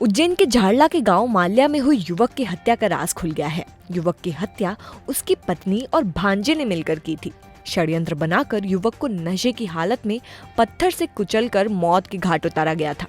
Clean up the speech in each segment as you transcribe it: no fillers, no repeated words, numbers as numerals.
उज्जैन के झाड़ला के गांव माल्या में हुई युवक की हत्या का राज खुल गया है। युवक की हत्या उसकी पत्नी और भांजे ने मिलकर की थी। षड्यंत्र बनाकर युवक को नशे की हालत में पत्थर से कुचलकर मौत के घाट उतारा गया था।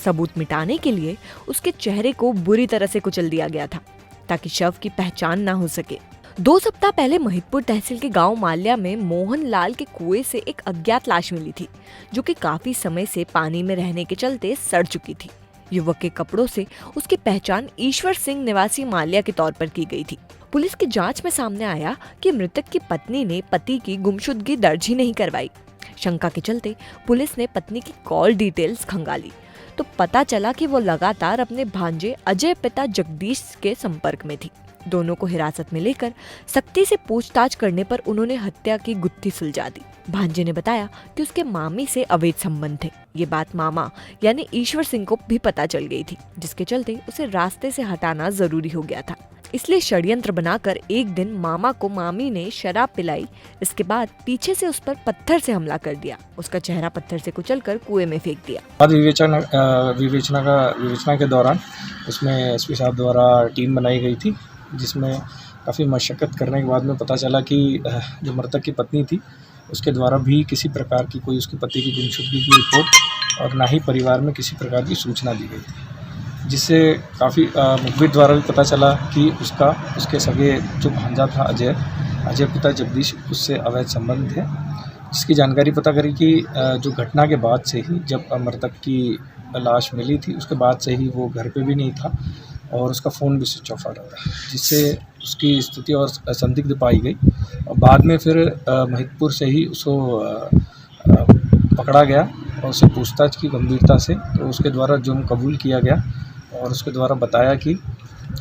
सबूत मिटाने के लिए उसके चेहरे को बुरी तरह से कुचल दिया गया था ताकि शव की पहचान न हो सके। 2 सप्ताह पहले महिदपुर तहसील के गांव माल्या में मोहन लाल के कुएं से एक अज्ञात लाश मिली थी, जो कि काफी समय से पानी में रहने के चलते सड़ चुकी थी। युवक के कपड़ों से उसकी पहचान ईश्वर सिंह निवासी माल्या के तौर पर की गई थी। पुलिस की जांच में सामने आया कि मृतक की पत्नी ने पति की गुमशुदगी दर्ज ही नहीं करवाई। शंका के चलते पुलिस ने पत्नी की कॉल डिटेल्स खंगाली तो पता चला कि वो लगातार अपने भांजे अजय पिता जगदीश के संपर्क में थी। दोनों को हिरासत में लेकर सख्ती से पूछताछ करने पर उन्होंने हत्या की गुत्थी सुलझा दी। भांजे ने बताया कि उसके मामी से अवैध संबंध थे। ये बात मामा यानी ईश्वर सिंह को भी पता चल गई थी, जिसके चलते उसे रास्ते से हटाना जरूरी हो गया था। इसलिए षड्यंत्र बनाकर एक दिन मामा को मामी ने शराब पिलाई। इसके बाद पीछे से उस पर पत्थर से हमला कर दिया। उसका चेहरा पत्थर से कुचलकर कुएं में फेंक दिया। बाद विवेचना के दौरान उसमें एसपी साहब द्वारा टीम बनाई गई थी, जिसमें काफ़ी मशक्क़त करने के बाद में पता चला कि जो मृतक की पत्नी थी उसके द्वारा भी किसी प्रकार की कोई उसके पति की गुमशुदगी की रिपोर्ट और ना ही परिवार में किसी प्रकार की सूचना दी गई थी, जिससे काफ़ी मुखबिर द्वारा भी पता चला कि उसके सगे जो भांजा था अजय पिता जगदीश, उससे अवैध संबंध थे। जिसकी जानकारी पता करी कि जो घटना के बाद से ही, जब मृतक की लाश मिली थी उसके बाद से ही वो घर पे भी नहीं था और उसका फ़ोन भी स्विच ऑफ आ रहा था, जिससे उसकी स्थिति और संदिग्ध पाई गई। और बाद में फिर महिदपुर से ही उसको पकड़ा गया और उससे पूछताछ की गंभीरता से, तो उसके द्वारा जुर्म कबूल किया गया और उसके द्वारा बताया कि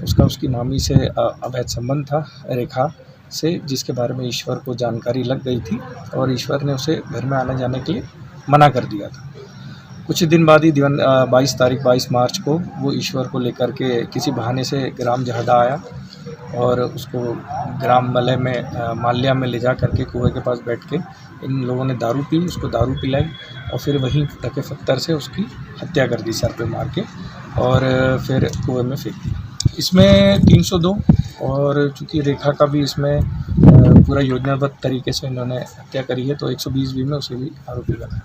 उसकी मामी से अवैध संबंध था रेखा से, जिसके बारे में ईश्वर को जानकारी लग गई थी और ईश्वर ने उसे घर में आने जाने के लिए मना कर दिया था। कुछ दिन बाद ही 22 मार्च को वो ईश्वर को लेकर के किसी बहाने से ग्राम जहडा आया और उसको ग्राम माल्या में ले जा करके कुएं के पास बैठ के इन लोगों ने दारू पी, उसको दारू पिलाई और फिर वहीं रखे पत्थर से उसकी हत्या कर दी, सर पे मार के, और फिर कुएं में फेंक दी। इसमें 302 और चूँकि रेखा का भी इसमें पूरा योजनाबद्ध तरीके से इन्होंने हत्या करी है, तो 120 भी में उसे भी आरोपी बनाया।